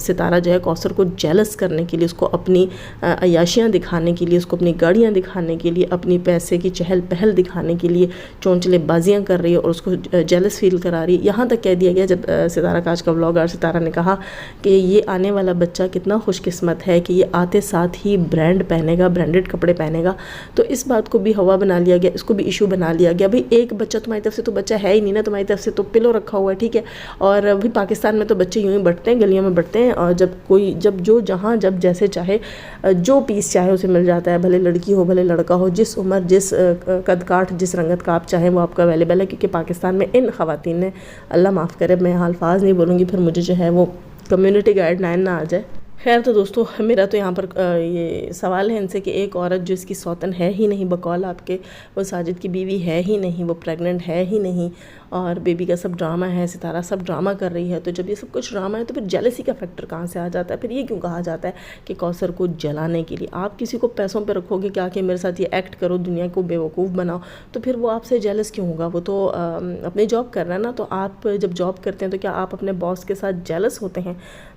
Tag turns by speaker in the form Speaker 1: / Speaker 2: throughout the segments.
Speaker 1: ستارہ جو ہے کوثر کو جیلس کرنے کے لیے، اس کو اپنی عیاشیاں دکھانے کے لیے، اس کو اپنی گاڑیاں دکھانے کے لیے، اپنی پیسے کی چہل پہل دکھانے کے لیے چونچلے بازیاں کر رہی ہے اور اس کو جیلس فیل کرا رہی ہے۔ یہاں تک کہہ دیا گیا جب ستارہ کا آج کا ولاگ اور ستارہ نے کہا کہ یہ آنے والا بچہ کتنا خوش قسمت ہے کہ یہ آتے ساتھ ہی برانڈ پہنے گا، برانڈڈ کپڑے پہنے گا، تو اس بات کو بھی ہوا بنا لیا گیا، اس کو بھی ایشو بنا لیا گیا۔ بھئی ایک بچہ تمہاری طرف سے تو بچہ ہے ہی نہیں نا، تمہاری طرف سے تو پلو رکھا ہوا ہے، ٹھیک ہے، اور بھی پاکستان میں تو بچے یوں ہی بڑھتے ہیں، گلیوں میں بڑھتے ہیں، اور جب جو جہاں جب جیسے چاہے جو پیس چاہے اسے مل جاتا ہے، بھلے لڑکی ہو بھلے لڑکا ہو، جس عمر جس قد کاٹ جس رنگت کا آپ چاہیں وہ آپ کا اویلیبل ہے، کیونکہ پاکستان میں ان خواتین نے، اللہ معاف کرے میں الفاظ نہیں بولوں گی پھر مجھے جو ہے وہ کمیونٹی گائیڈ لائن نہ آ جائے۔ خیر تو دوستو، میرا تو یہاں پر یہ سوال ہے ان سے کہ ایک عورت جو اس کی سوتن ہے ہی نہیں، بقول آپ کے وہ ساجد کی بیوی ہے ہی نہیں، وہ پریگننٹ ہے ہی نہیں، اور بیبی کا سب ڈرامہ ہے، ستارہ سب ڈرامہ کر رہی ہے، تو جب یہ سب کچھ ڈرامہ ہے تو پھر جیلسی کا فیکٹر کہاں سے آ جاتا ہے؟ پھر یہ کیوں کہا جاتا ہے کہ کوثر کو جلانے کے لیے؟ آپ کسی کو پیسوں پہ رکھو گے کیا کہ میرے ساتھ یہ ایکٹ کرو، دنیا کو بیوقوف بناؤ، تو پھر وہ آپ سے جیلس کیوں ہوگا؟ وہ تو اپنی جاب کر رہا ہے نا، تو آپ جب جاب کرتے ہیں تو کیا آپ اپنے باس کے ساتھ جیلس ہوتے ہیں؟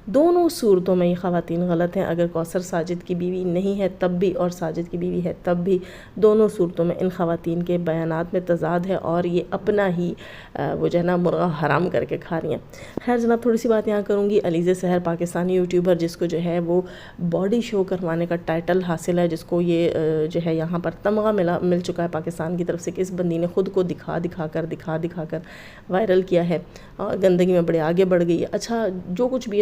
Speaker 1: دونوں صورتوں میں یہ خواتین غلط ہیں۔ اگر کوثر ساجد کی بیوی نہیں ہے تب بھی اور ساجد کی بیوی ہے تب بھی، دونوں صورتوں میں ان خواتین کے بیانات میں تضاد ہے، اور یہ اپنا ہی وہ جو ہے نا مرغہ حرام کر کے کھا رہی ہیں۔ خیر جناب، تھوڑی سی بات یہاں کروں گی۔ علیزہ سحر پاکستانی یوٹیوبر جس کو جو ہے وہ باڈی شو کروانے کا ٹائٹل حاصل ہے، جس کو یہ جو ہے یہاں پر تمغہ مل چکا ہے پاکستان کی طرف سے کہ اس بندی نے خود کو دکھا دکھا کر وائرل کیا ہے، اور گندگی میں بڑے آگے بڑھ گئی ہے۔ اچھا، جو کچھ بھی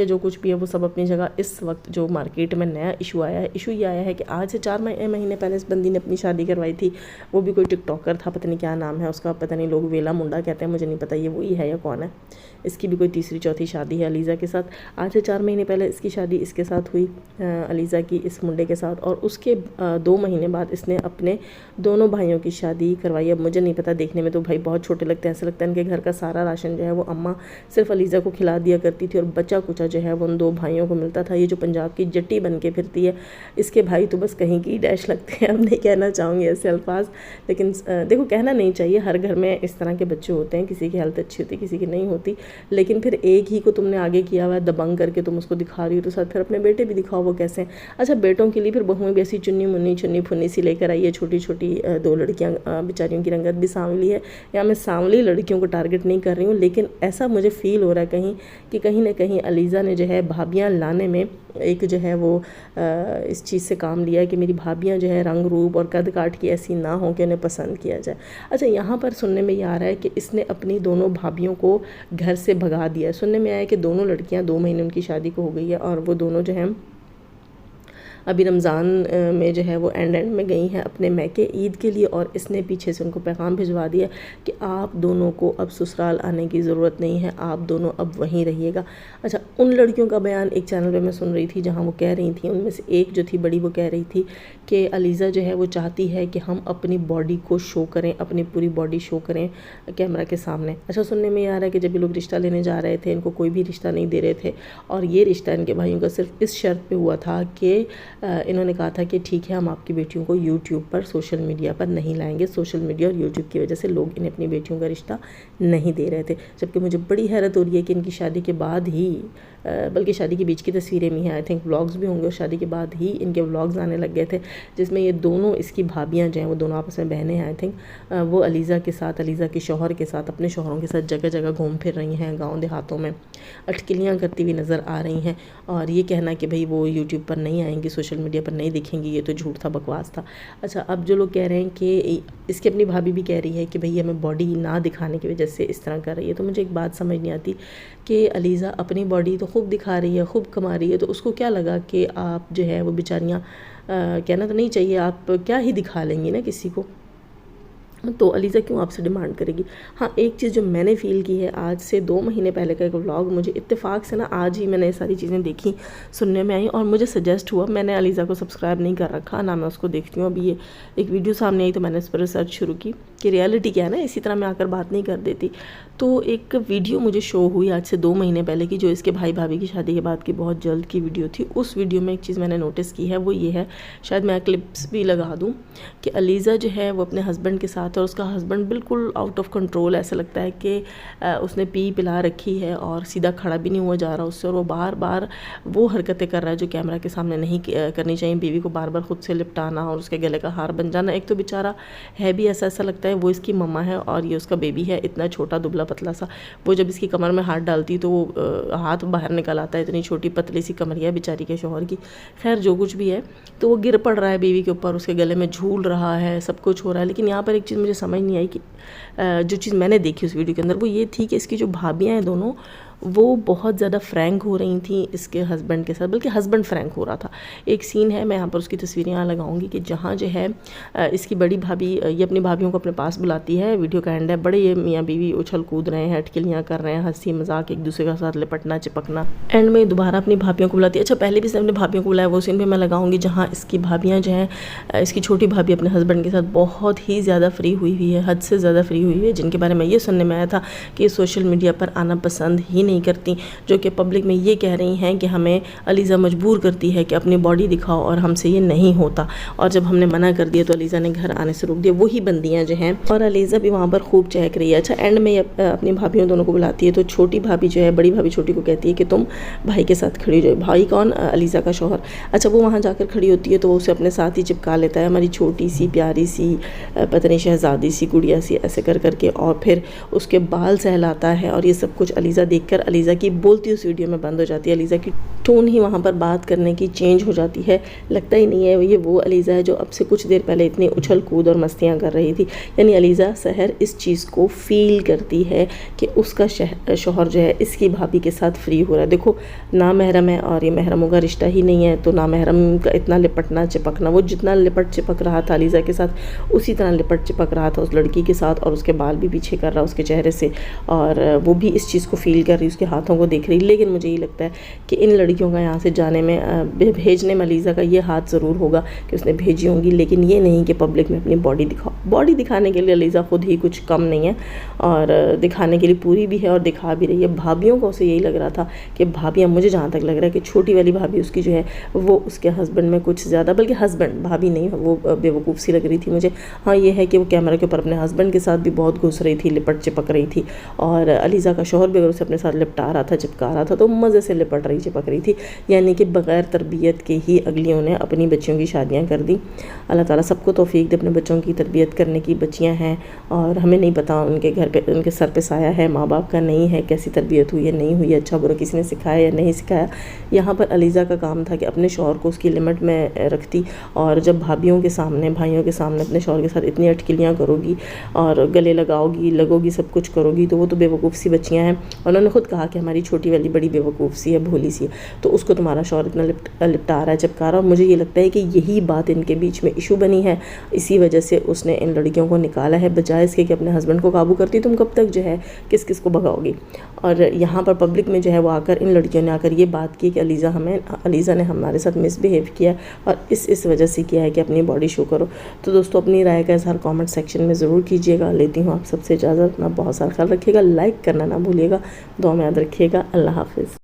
Speaker 1: ہے وہ سب اپنی جگہ۔ اس وقت جو مارکیٹ میں نیا ایشو آیا ہے، ایشو یہ آیا ہے کہ آج سے 4 مہینے پہلے اس بندی نے اپنی شادی کروائی تھی، وہ بھی کوئی ٹک ٹاکر تھا، پتہ نہیں کیا نام ہے اس کا، پتہ نہیں لوگ ویلا منڈا کہتے ہیں، مجھے نہیں پتہ یہ وہی ہے یا کون ہے۔ اس کی بھی کوئی تیسری چوتھی شادی ہے علیزہ کے ساتھ۔ آج سے 4 مہینے پہلے اس کی شادی اس کے ساتھ ہوئی، علیزہ کی اس منڈے کے ساتھ، اور اس کے 2 مہینے بعد اس نے اپنے دونوں بھائیوں کی شادی کروائی۔ اب مجھے نہیں پتہ، دیکھنے میں تو بھائی بہت چھوٹے لگتے ہیں، ایسا لگتا ہے ان کے گھر کا سارا راشن جو ہے وہ اماں صرف علیزہ کو کھلا دیا کرتی تھی، اور بچا کچا جو ہے وہ ان 2 بھائیوں کو ملتا تھا۔ یہ جو پنجاب کی جٹی بن کے پھرتی ہے، اس کے بھائی تو بس کہیں کی ڈیش لگتے ہیں۔ اب نہیں کہنا چاہوں گی ایسے الفاظ، لیکن دیکھو کہنا نہیں چاہیے، ہر گھر میں اس طرح کے بچے ہوتے ہیں، کسی کی ہیلتھ اچھی ہوتی کسی کی نہیں ہوتی، لیکن پھر ایک ہی کو تم نے آگے کیا ہوا ہے دبنگ کر کے تم اس کو دکھا رہی ہو، تو ساتھ پھر اپنے بیٹے بھی دکھاؤ وہ کیسے ہیں۔ اچھا، بیٹوں کے لیے پھر بہویں بھی ایسی چنی پھنی سی لے کر آئی ہے، چھوٹی چھوٹی 2 لڑکیاں، بیچاریوں کی رنگت بھی سانولی ہے، یا میں سانولی لڑکیوں کو ٹارگٹ نہیں کر رہی ہوں، لیکن ایسا مجھے فیل ہو رہا ہے کہیں نہ کہیں علیزہ نے جو ہے بھابیاں لانے میں ایک جو ہے وہ اس چیز سے کام لیا ہے کہ میری بھابیاں جو ہے رنگ روپ اور قد کاٹ کی ایسی نہ ہوں کہ انہیں پسند کیا جائے۔ اچھا، یہاں پر سننے میں یہ آ رہا ہے کہ اس نے اپنی دونوں بھابیوں کو گھر سے بھگا دیا ہے۔ سننے میں آیا ہے کہ دونوں لڑکیاں 2 مہینے ان کی شادی کو ہو گئی ہے، اور وہ دونوں جو ہیں ابھی رمضان میں جو ہے وہ اینڈ میں گئی ہیں اپنے میکے عید کے لیے، اور اس نے پیچھے سے ان کو پیغام بھجوا دیا کہ آپ دونوں کو اب سسرال آنے کی ضرورت نہیں ہے، آپ دونوں اب وہیں رہیے گا۔ اچھا، ان لڑکیوں کا بیان ایک چینل پہ میں سن رہی تھی جہاں وہ کہہ رہی تھیں، ان میں سے ایک جو تھی بڑی، وہ کہہ رہی تھی کہ علیزہ جو ہے وہ چاہتی ہے کہ ہم اپنی باڈی کو شو کریں، اپنی پوری باڈی شو کریں کیمرہ کے سامنے۔ اچھا، سننے میں یہ آ رہا ہے کہ جب یہ لوگ رشتہ لینے جا رہے تھے ان کو کوئی بھی رشتہ نہیں دے رہے تھے، اور یہ رشتہ ان کے بھائیوں کا صرف اس شرط پہ ہوا تھا کہ انہوں نے کہا تھا کہ ٹھیک ہے ہم آپ کی بیٹیوں کو یوٹیوب پر سوشل میڈیا پر نہیں لائیں گے، سوشل میڈیا اور یوٹیوب کی وجہ سے لوگ انہیں اپنی بیٹیوں کا رشتہ نہیں دے رہے تھے۔ جبکہ مجھے بڑی حیرت ہو رہی ہے کہ ان کی شادی کے بعد ہی، بلکہ شادی کے بیچ کی تصویریں بھی ہیں، آئی تھنک ولاگز بھی ہوں گے، اور شادی کے بعد ہی ان کے ولاگز آنے لگ گئے تھے جس میں یہ دونوں اس کی بھابیاں جو ہیں وہ دونوں آپس میں بہنیں ہیں، آئی تھنک وہ علیزہ کے ساتھ، علیزہ کے شوہر کے ساتھ، اپنے شوہروں کے ساتھ جگہ جگہ گھوم پھر رہی ہیں، گاؤں دیہاتوں میں اٹکلیاں کرتی ہوئی نظر آ رہی ہیں، اور یہ کہنا کہ بھئی وہ یوٹیوب پر نہیں آئیں گی، سوشل میڈیا پر نہیں دکھیں گی، یہ تو جھوٹ تھا، بکواس تھا۔ اچھا، اب جو لوگ کہہ رہے ہیں کہ اس کی اپنی بھابی بھی کہہ رہی ہے کہ بھئی ہمیں باڈی نہ دکھانے کی وجہ سے اس طرح کر رہی ہے، تو مجھے ایک بات سمجھ نہیں آتی کہ علیزہ اپنی باڈی تو خوب دکھا رہی ہے، خوب کما رہی ہے، تو اس کو کیا لگا کہ آپ جو ہے وہ بیچاریاں، کہنا تو نہیں چاہیے، آپ کیا ہی دکھا لیں گی نا کسی کو، تو علیزہ کیوں آپ سے ڈیمانڈ کرے گی؟ ہاں، ایک چیز جو میں نے فیل کی ہے، آج سے 2 مہینے پہلے کا ایک ولاگ مجھے اتفاق سے نا آج ہی میں نے یہ ساری چیزیں دیکھی، سننے میں آئیں، اور مجھے سجیسٹ ہوا، میں نے علیزہ کو سبسکرائب نہیں کر رکھا، نہ میں اس کو دیکھتی ہوں، ابھی یہ ایک ویڈیو سامنے آئی تو میں نے اس پر ریسرچ شروع کی، کہ ریالٹی کیا ہے نا، اسی طرح میں آ کر بات نہیں کر دیتی۔ تو ایک ویڈیو مجھے شو ہوئی آج سے 2 مہینے پہلے کی، جو اس کے بھائی بھابھی کی شادی کے بعد کی بہت جلد کی ویڈیو تھی۔ اس ویڈیو میں ایک چیز میں نے نوٹس کی ہے، وہ یہ ہے، شاید میں کلپس بھی لگا دوں، کہ علیزہ جو ہے وہ اپنے ہسبینڈ کے ساتھ، اور اس کا ہسبینڈ بالکل آؤٹ آف کنٹرول، ایسا لگتا ہے کہ اس نے پلا رکھی ہے اور سیدھا کھڑا بھی نہیں ہوا جا رہا اس سے، اور وہ بار بار وہ حرکتیں کر رہا ہے جو کیمرہ کے سامنے نہیں کرنی چاہیے۔ بیوی کو بار بار خود سے لپٹانا اور اس کے گلے کا ہار بن جانا۔ ایک تو بیچارہ ہے بھی ایسا لگتا ہے وہ اس کی مما ہے اور یہ اس کا بیبی ہے، اتنا چھوٹا دبلا پتلا سا۔ وہ جب اس کی کمر میں ہاتھ ڈالتی تو وہ ہاتھ باہر نکل آتا ہے، اتنی چھوٹی پتلی سی کمریہ بیچاری کے شوہر کی۔ خیر جو کچھ بھی ہے، تو وہ گر پڑ رہا ہے بیوی کے اوپر، اس کے گلے میں جھول رہا ہے، سب کچھ ہو رہا ہے۔ لیکن یہاں پر ایک چیز مجھے سمجھ نہیں آئی، کہ جو چیز میں نے دیکھی اس ویڈیو کے اندر، وہ یہ تھی کہ اس کی جو بھابیاں ہیں دونوں، وہ بہت زیادہ فرینک ہو رہی تھیں اس کے ہسبینڈ کے ساتھ، بلکہ ہسبینڈ فرینک ہو رہا تھا۔ ایک سین ہے، میں یہاں پر اس کی تصویریں یہاں لگاؤں گی، کہ جہاں جو ہے اس کی بڑی بھابھی، یہ اپنی بھابھیوں کو اپنے پاس بلاتی ہے، ویڈیو کا اینڈ ہے، بڑے یہ میاں بیوی اچھل کود رہے ہیں، اٹکلیاں کر رہے ہیں، ہنسی مذاق، ایک دوسرے کے ساتھ لپٹنا چپکنا۔ اینڈ میں دوبارہ اپنی بھابھیوں کو بلاتی ہے۔ اچھا، پہلے بھی اس نے اپنی بھابھیوں کو بلایا، وہ سین بھی میں لگاؤں گی، جہاں اس کی بھابیاں جو ہیں، اس کی چھوٹی بھابھی اپنے ہسبینڈ کے ساتھ بہت ہی زیادہ فری ہوئی ہے، حد سے زیادہ فری ہوئی ہے، جن کے بارے میں یہ سننے میں آیا تھا کہ یہ سوشل میڈیا پر آنا پسند ہی نہیں کرتی، جو کہ پبلک میں یہ کہہ رہی ہیں کہ ہمیں علیزہ مجبور کرتی ہے کہ اپنی باڈی دکھاؤ، اور ہم سے یہ نہیں ہوتا، اور جب ہم نے منع کر دیا تو علیزہ نے گھر آنے سے روک دیا۔ وہی بندیاں جو ہیں، اور علیزہ بھی وہاں پر خوب چہک رہی ہے۔ اچھا، اینڈ میں اپنی بھابھیوں دونوں کو بلاتی ہے، تو چھوٹی بھابھی جو ہے، بڑی بھابھی چھوٹی کو کہتی ہے کہ تم بھائی کے ساتھ کھڑی ہو جاؤ۔ بھائی کون؟ علیزہ کا شوہر۔ اچھا، وہ وہاں جا کر کھڑی ہوتی ہے تو وہ اسے اپنے ساتھ ہی چپکا لیتا ہے، ہماری چھوٹی سی پیاری سی پتہ نہیں شہزادی سی گڑیا سی، ایسے کر کے، اور پھر اس کے بال سہلاتا ہے، اور یہ سب کچھ علیزہ دیکھ کر علیزہ کی بولتی اس ویڈیو میں بند ہو جاتی ہے۔ علیزہ کی ٹون ہی وہاں پر بات کرنے کی چینج ہو جاتی ہے، لگتا ہی نہیں ہے یہ وہ علیزہ ہے جو اب سے کچھ دیر پہلے اتنی اچھل کود اور مستیاں کر رہی تھی۔ یعنی علیزہ سحر اس چیز کو فیل کرتی ہے کہ اس کا شوہر جو ہے اس کی بھابھی کے ساتھ فری ہو رہا ہے۔ دیکھو، نامحرم ہے اور یہ محرموں کا رشتہ ہی نہیں ہے، تو نامحرم کا اتنا لپٹنا چپکنا، وہ جتنا لپٹ چپک رہا تھا علیزہ کے ساتھ، اسی طرح لپٹ چپک رہا تھا اس لڑکی کے ساتھ، اور اس کے بال بھی پیچھے کر رہا اس کے چہرے سے، اور وہ بھی اس چیز کو فیل کر رہی، اس کے ہاتھوں کو دیکھ رہی۔ لیکن مجھے یہ لگتا ہے کہ ان لڑکیوں کا یہاں سے جانے میں، بھیجنے میں علیزہ کا یہ ہاتھ ضرور ہوگا کہ اس نے بھیجی ہوں گی، لیکن یہ نہیں کہ پبلک میں اپنی باڈی دکھاؤ۔ باڈی دکھانے کے لیے علیزہ خود ہی کچھ کم نہیں ہے، اور دکھانے کے لیے پوری بھی ہے اور دکھا بھی رہی ہے۔ بھابھیوں کو اسے یہی لگ رہا تھا کہ بھابھیاں، مجھے جہاں تک لگ رہا ہے کہ چھوٹی والی بھابھی اس کی جو ہے، وہ اس کے ہسبینڈ میں کچھ زیادہ، بلکہ ہسبینڈ، بھابھی نہیں، وہ بے وقوف سی لگ رہی تھی مجھے۔ ہاں، یہ ہے کہ وہ کیمرہ کے اوپر اپنے ہسبینڈ کے ساتھ بھی بہت گھس رہی تھی، لپٹ چپک رہی تھی، اور علیزہ کا شوہر بھی اگر اسے اپنے ساتھ لپٹا رہا تھا، چپکا رہا تھا، تو مزے سے لپٹ رہی، چپک رہی تھی۔ یعنی کہ بغیر تربیت کے ہی اگلیوں نے اپنی بچیوں کی شادیاں کر دی۔ اللہ تعالیٰ سب کو توفیق دے اپنے بچوں کی تربیت کرنے کی۔ بچیاں ہیں اور ہمیں نہیں پتا ان کے گھر پہ، ان کے سر پہ سایہ ہے، ماں باپ کا نہیں ہے، کیسی تربیت ہوئی ہے نہیں ہوئی ہے، اچھا برا کسی نے سکھایا یا نہیں سکھایا۔ یہاں پر علیزہ کا کام تھا کہ اپنے شوہر کو اس کی لمٹ میں رکھتی، اور جب بھابھیوں کے سامنے، بھائیوں کے سامنے اپنے شوہر کے ساتھ اتنی اٹکلیاں کرو گی اور گلے لگو گی، سب کچھ کرو گی، تو وہ تو بے وقوف سی بچیاں ہیں۔ انہوں نے خود کہا کہ ہماری چھوٹی والی بڑی بے وقوف سی ہے، بھولی سی ہے، تو اس کو تمہارا شوہر اتنا لپٹا رہا ہے، چپکا رہا ہے۔ اور مجھے یہ لگتا ہے کہ یہی بات ان کے بیچ میں ایشو بنی ہے، اسی وجہ سے اس نے ان لڑکیوں کو نکالا ہے، بجائے اس کے کہ اپنے ہسبینڈ کو قابو کرتی۔ تم کب تک جو ہے کس کو بھگاؤ گی؟ اور یہاں پر پبلک میں جو ہے وہ آ کر، ان لڑکیوں نے آ کر یہ بات کی کہ علیزہ نے ہمارے ساتھ مس بیہیو کیا، اور اس وجہ سے کیا ہے کہ اپنی باڈی شو کرو۔ تو دوستو، اپنی رائے کا اظہار کامنٹ سیکشن میں ضرور کیجیے گا۔ لیتی ہوں آپ سب سے اجازت، اپنا بہت سارا خیال رکھیے گا، لائک کرنا نہ بھولیے گا، دعا میں یاد رکھیے گا۔ اللہ حافظ۔